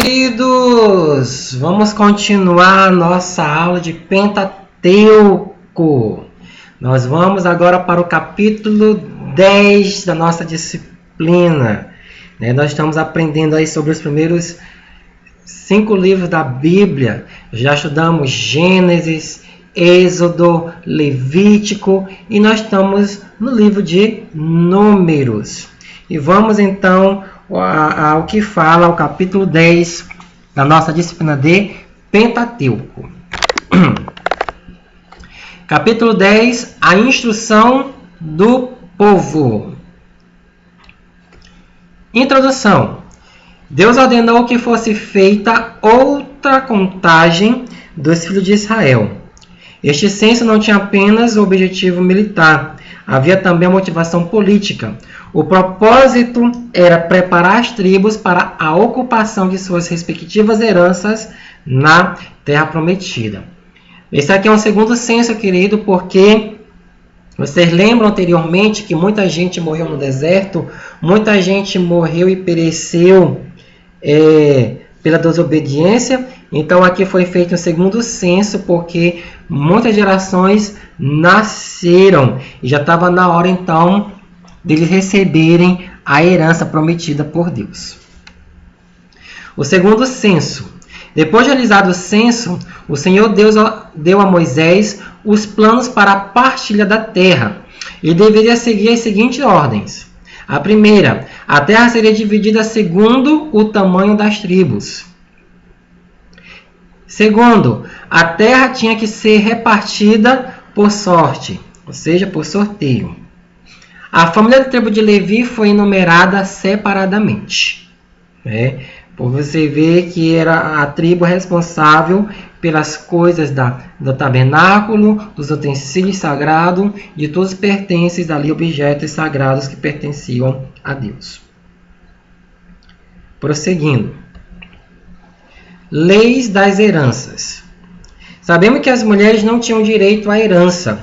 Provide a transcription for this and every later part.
Queridos, vamos continuar nossa aula de Pentateuco. Nós vamos agora para o capítulo 10 da nossa disciplina. Nós estamos aprendendo aí sobre os primeiros 5 livros da Bíblia. Já estudamos Gênesis, Êxodo, Levítico e nós estamos no livro de Números. E vamos então ao que fala o capítulo 10 da nossa disciplina de Pentateuco. Capítulo 10, a instrução do povo. Introdução. Deus ordenou que fosse feita outra contagem dos filhos de Israel. Este censo não tinha apenas o objetivo militar, havia também a motivação política. O propósito era preparar as tribos para a ocupação de suas respectivas heranças na Terra Prometida. Esse aqui é um segundo censo, querido, porque vocês lembram anteriormente que muita gente morreu no deserto, muita gente morreu e pereceu pela desobediência. Então aqui foi feito um segundo censo, porque muitas gerações nasceram e já estava na hora então deles receberem a herança prometida por Deus. O segundo censo. Depois de realizado o censo, o Senhor Deus deu a Moisés os planos para a partilha da terra. Ele deveria seguir as seguintes ordens. A primeira, a terra seria dividida segundo o tamanho das tribos. Segundo, a terra tinha que ser repartida por sorte, ou seja, por sorteio. A família da tribo de Levi foi enumerada separadamente. Por você ver que era a tribo responsável pelas coisas do tabernáculo, dos utensílios sagrados, de todos os pertences ali, objetos sagrados que pertenciam a Deus. Prosseguindo. Leis das heranças. Sabemos que as mulheres não tinham direito à herança.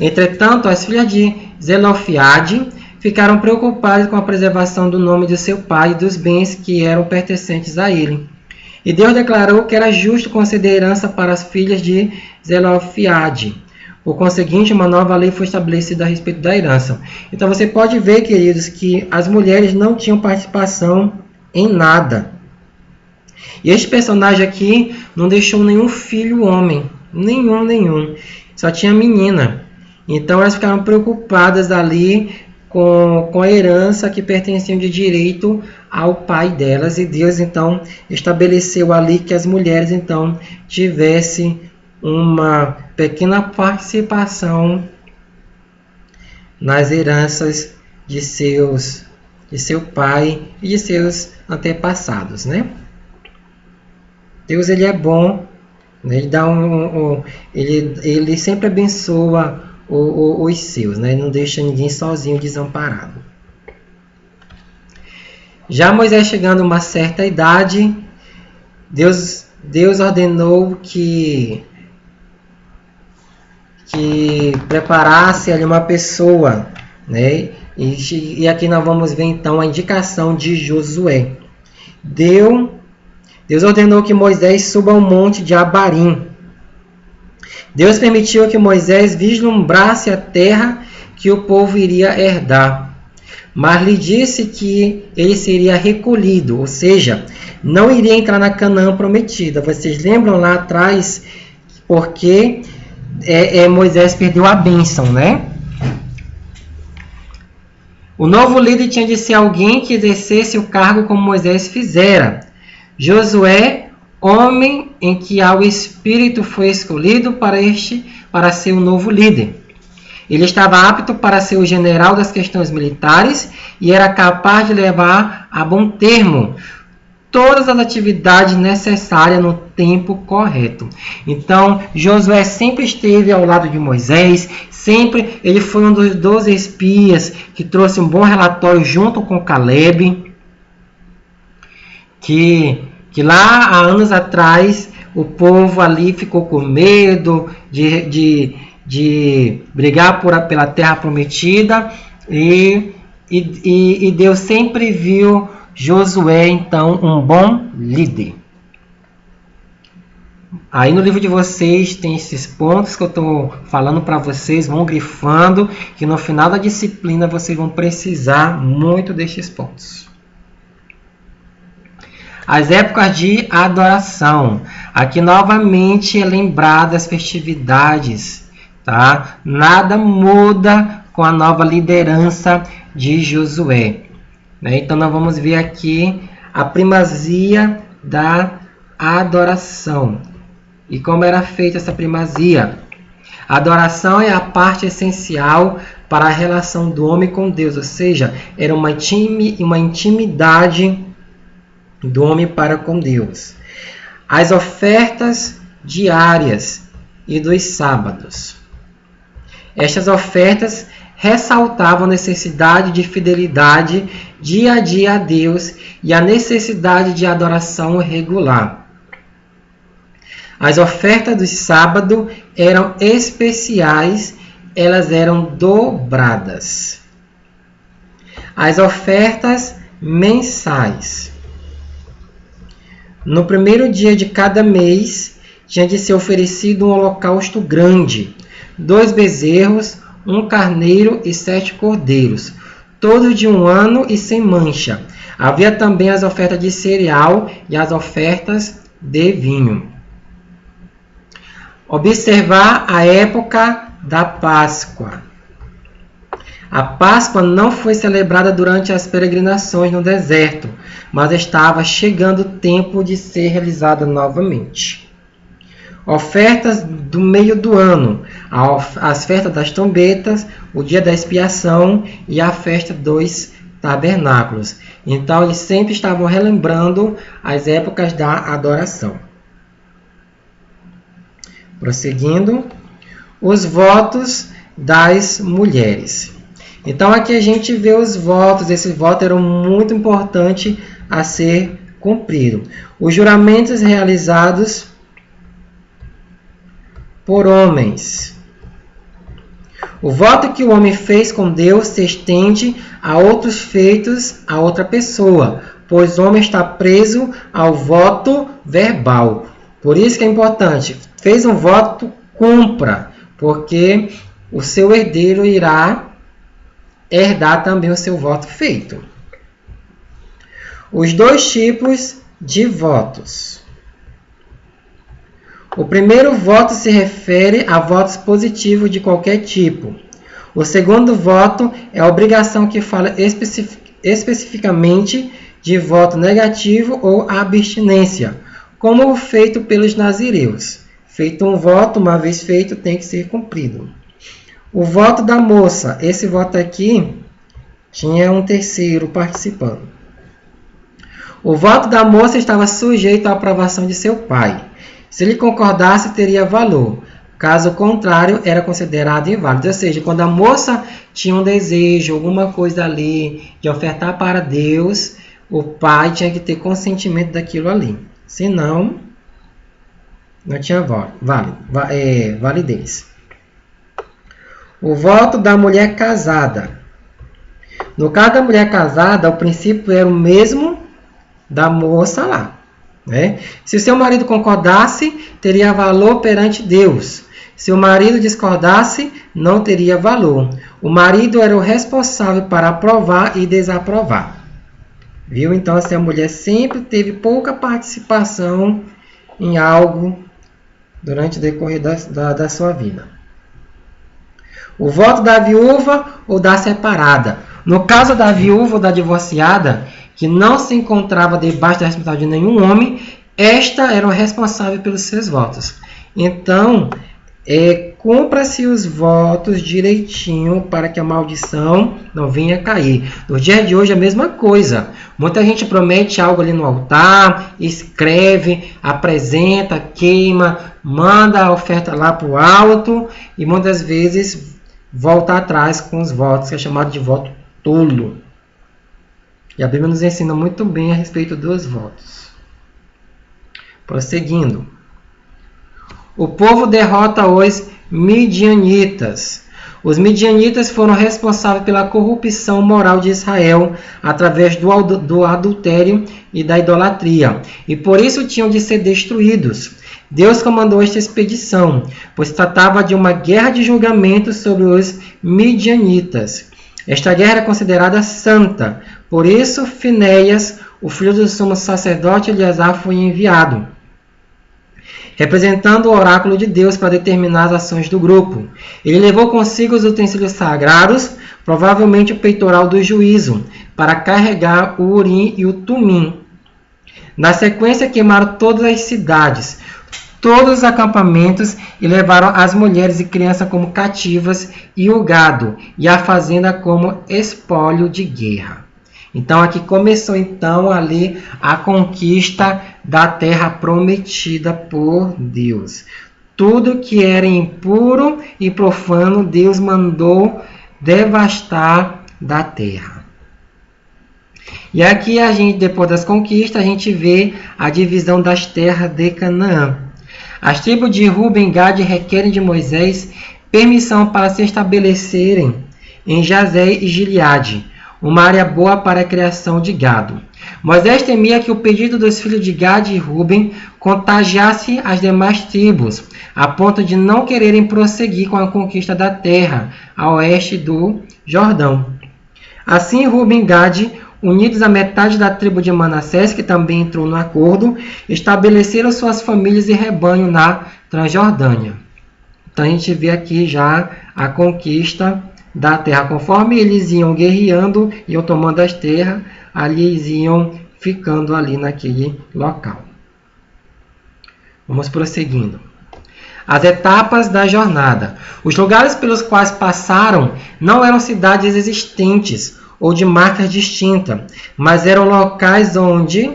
Entretanto, as filhas de Zelofeade ficaram preocupadas com a preservação do nome de seu pai e dos bens que eram pertencentes a ele. E Deus declarou que era justo conceder herança para as filhas de Zelofeade. Por conseguinte, uma nova lei foi estabelecida a respeito da herança. Então você pode ver, queridos, que as mulheres não tinham participação em nada. E este personagem aqui não deixou nenhum filho homem. Nenhum. Só tinha menina. Então elas ficaram preocupadas ali com a herança que pertencia de direito ao pai delas. E Deus então estabeleceu ali que as mulheres então tivessem uma pequena participação nas heranças de seu pai e de seus antepassados, né? Deus, ele é bom, né? Ele sempre abençoa os seus, né? Ele não deixa ninguém sozinho, desamparado. Já Moisés, chegando a uma certa idade, Deus ordenou que preparasse ali uma pessoa, né? E aqui nós vamos ver então a indicação de Josué. Deus ordenou que Moisés suba ao monte de Abarim. Deus permitiu que Moisés vislumbrasse a terra que o povo iria herdar, mas lhe disse que ele seria recolhido, ou seja, não iria entrar na Canaã prometida. Vocês lembram lá atrás porque Moisés perdeu a bênção, né? O novo líder tinha de ser alguém que exercesse o cargo como Moisés fizera. Josué, homem em que ao Espírito foi escolhido para ser o novo líder. Ele estava apto para ser o general das questões militares e era capaz de levar a bom termo todas as atividades necessárias no tempo correto. Então, Josué sempre esteve ao lado de Moisés, ele foi um dos 12 espias que trouxe um bom relatório junto com Caleb, que lá há anos atrás o povo ali ficou com medo de brigar pela terra prometida e Deus sempre viu Josué, então, um bom líder. Aí no livro de vocês tem esses pontos que eu estou falando para vocês, vão grifando, que no final da disciplina vocês vão precisar muito destes pontos. As épocas de adoração. Aqui novamente é lembrado as festividades, tá? Nada muda com a nova liderança de Josué, né? Então nós vamos ver aqui a primazia da adoração. E como era feita essa primazia? A adoração é a parte essencial para a relação do homem com Deus, ou seja, era uma intimidade do homem para com Deus. As ofertas diárias e dos sábados. Estas ofertas ressaltavam a necessidade de fidelidade dia a dia a Deus e a necessidade de adoração regular. As ofertas do sábado eram especiais, elas eram dobradas. As ofertas mensais. No primeiro dia de cada mês, tinha de ser oferecido um holocausto grande, 2 bezerros, 1 carneiro e 7 cordeiros, todos de 1 ano e sem mancha. Havia também as ofertas de cereal e as ofertas de vinho. Observar a época da Páscoa. A Páscoa não foi celebrada durante as peregrinações no deserto, mas estava chegando o tempo de ser realizada novamente. Ofertas do meio do ano, as festas das trombetas, o dia da expiação e a festa dos tabernáculos. Então eles sempre estavam relembrando as épocas da adoração. Prosseguindo, os votos das mulheres. Então aqui a gente vê os votos, esses votos eram muito importantes a ser cumprido. Os juramentos realizados por homens. O voto que o homem fez com Deus se estende a outros feitos a outra pessoa, pois o homem está preso ao voto verbal. Por isso que é importante, fez um voto, cumpra, porque o seu herdeiro irá herdar também o seu voto feito. Os 2 tipos de votos. O primeiro voto se refere a votos positivos de qualquer tipo. O segundo voto é a obrigação que fala especificamente de voto negativo ou abstinência, como o feito pelos nazireus. Feito um voto, uma vez feito, tem que ser cumprido. O voto da moça. Esse voto aqui tinha um terceiro participando. O voto da moça estava sujeito à aprovação de seu pai. Se ele concordasse, teria valor. Caso contrário, era considerado inválido. Ou seja, quando a moça tinha um desejo, alguma coisa ali, de ofertar para Deus, o pai tinha que ter consentimento daquilo ali. Senão, não tinha validez. O voto da mulher casada. No caso da mulher casada, o princípio era o mesmo da moça lá, né? Se seu marido concordasse, teria valor perante Deus. Se o marido discordasse, não teria valor. O marido era o responsável para aprovar e desaprovar. Viu? Então, assim, a mulher sempre teve pouca participação em algo durante o decorrer da sua vida. O voto da viúva ou da separada. No caso da viúva ou da divorciada, que não se encontrava debaixo da responsabilidade de nenhum homem, esta era responsável pelos seus votos. Então, cumpra-se os votos direitinho para que a maldição não venha cair. No dia de hoje é a mesma coisa. Muita gente promete algo ali no altar, escreve, apresenta, queima, manda a oferta lá para o alto e muitas vezes volta atrás com os votos, que é chamado de voto tolo. E a Bíblia nos ensina muito bem a respeito dos votos. Prosseguindo. O povo derrota os midianitas. Os midianitas foram responsáveis pela corrupção moral de Israel através do adultério e da idolatria. E por isso tinham de ser destruídos. Deus comandou esta expedição, pois tratava de uma guerra de julgamento sobre os midianitas. Esta guerra era considerada santa, por isso Finéias, o filho do sumo sacerdote Eleazar, foi enviado, representando o oráculo de Deus para determinar as ações do grupo. Ele levou consigo os utensílios sagrados, provavelmente o peitoral do juízo, para carregar o Urim e o Tumim. Na sequência, queimaram todas as cidades, todos os acampamentos, e levaram as mulheres e crianças como cativas e o gado e a fazenda como espólio de guerra. Então aqui começou então ali a conquista da terra prometida por Deus. Tudo que era impuro e profano, Deus mandou devastar da terra. E aqui a gente, depois das conquistas, a gente vê a divisão das terras de Canaã. As tribos de Ruben e Gade requerem de Moisés permissão para se estabelecerem em Jazé e Gileade, uma área boa para a criação de gado. Moisés temia que o pedido dos filhos de Gade e Ruben contagiasse as demais tribos, a ponto de não quererem prosseguir com a conquista da terra a oeste do Jordão. Assim, Ruben e Gade, unidos à metade da tribo de Manassés, que também entrou no acordo, estabeleceram suas famílias e rebanho na Transjordânia. Então a gente vê aqui já a conquista da terra. Conforme eles iam guerreando, iam tomando as terras, ali eles iam ficando ali naquele local. Vamos prosseguindo. As etapas da jornada. Os lugares pelos quais passaram não eram cidades existentes ou de marcas distintas, mas eram locais onde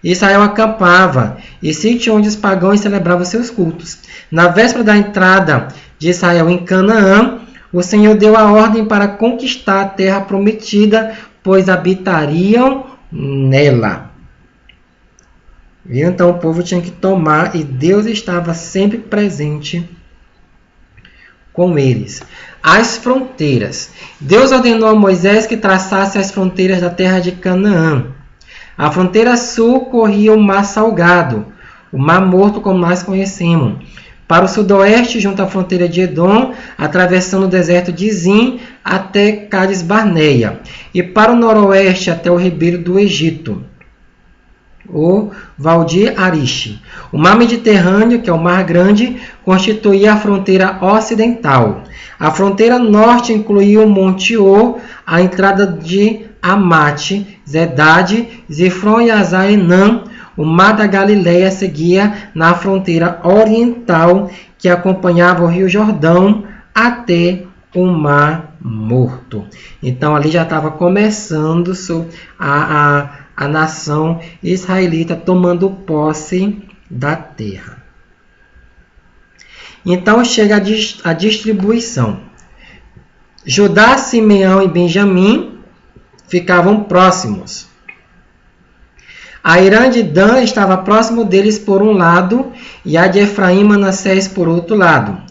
Israel acampava e sítios onde os pagãos celebravam seus cultos. Na véspera da entrada de Israel em Canaã, o Senhor deu a ordem para conquistar a terra prometida, pois habitariam nela. Então o povo tinha que tomar e Deus estava sempre presente com eles. As fronteiras. Deus ordenou a Moisés que traçasse as fronteiras da terra de Canaã. A fronteira sul corria o Mar Salgado, o Mar Morto como nós conhecemos. Para o sudoeste, junto à fronteira de Edom, atravessando o deserto de Zin até Cádiz Barneia. E para o noroeste, até o ribeiro do Egito, o Valdir Arish. O Mar Mediterrâneo, que é o Mar Grande, constituía a fronteira ocidental. A fronteira norte incluía o Monte Or, a entrada de Amate, Zedade, Zifron e Azar-Enã. O Mar da Galileia seguia na fronteira oriental, que acompanhava o Rio Jordão até o Mar Morto. Então ali já estava começando a nação israelita tomando posse da terra. Então chega a distribuição. Judá, Simeão e Benjamim ficavam próximos. A Irã de Dan estava próximo deles por um lado, e a de Efraim e Manassés por outro lado.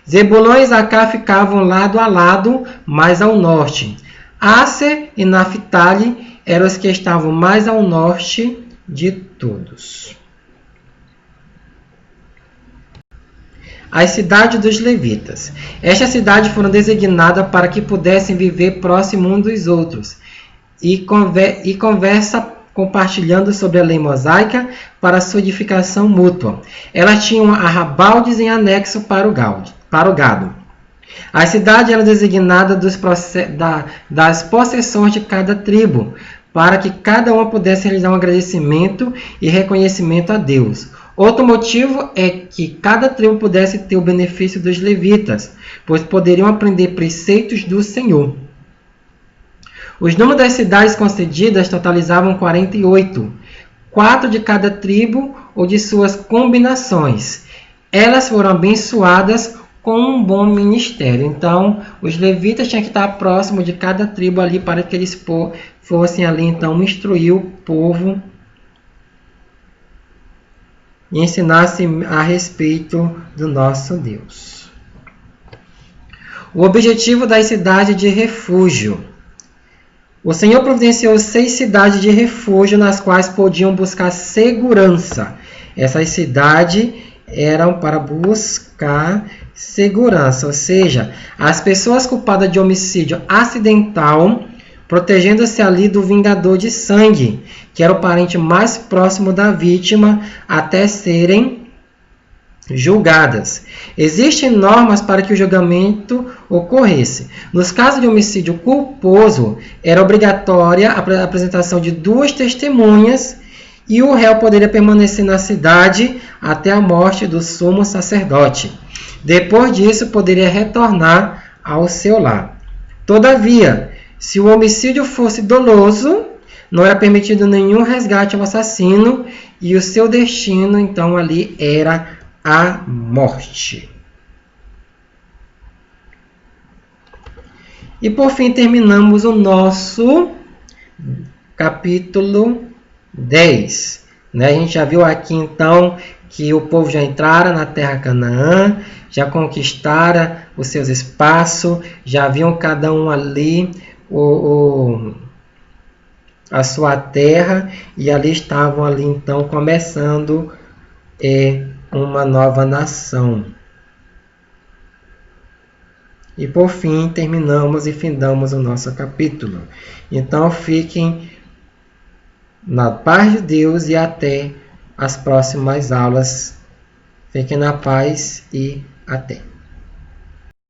Zebulon e Zacá ficavam lado a lado, mais ao norte. Aser e Naphtali eram os que estavam mais ao norte de todos. As cidades dos levitas. Estas cidades foram designadas para que pudessem viver próximo uns dos outros e compartilhando sobre a lei mosaica para sua edificação mútua. Elas tinham arrabaldes em anexo para o gado. As cidades eram designadas das possessões de cada tribo, para que cada uma pudesse realizar um agradecimento e reconhecimento a Deus. Outro motivo é que cada tribo pudesse ter o benefício dos levitas, pois poderiam aprender preceitos do Senhor. Os números das cidades concedidas totalizavam 48, 4 de cada tribo ou de suas combinações. Elas foram abençoadas com um bom ministério. Então, os levitas tinham que estar próximo de cada tribo ali para que eles fossem ali, então, instruir o povo e ensinassem a respeito do nosso Deus. O objetivo das cidades de refúgio. O Senhor providenciou 6 cidades de refúgio nas quais podiam buscar segurança. Essas cidades eram para buscar segurança, ou seja, as pessoas culpadas de homicídio acidental, protegendo-se ali do vingador de sangue, que era o parente mais próximo da vítima, até serem julgadas. Existem normas para que o julgamento ocorresse. Nos casos de homicídio culposo, era obrigatória a apresentação de 2 testemunhas e o réu poderia permanecer na cidade até a morte do sumo sacerdote. Depois disso, poderia retornar ao seu lar. Todavia, se o homicídio fosse doloso, não era permitido nenhum resgate ao assassino e o seu destino, então, ali era a morte. E por fim terminamos o nosso capítulo 10. A gente já viu aqui então que o povo já entrara na terra Canaã, já conquistara os seus espaços, já viam cada um ali a sua terra, e ali estavam ali então começando uma nova nação. E por fim terminamos e findamos o nosso capítulo. Então fiquem na paz de Deus e até as próximas aulas. Fiquem na paz e até.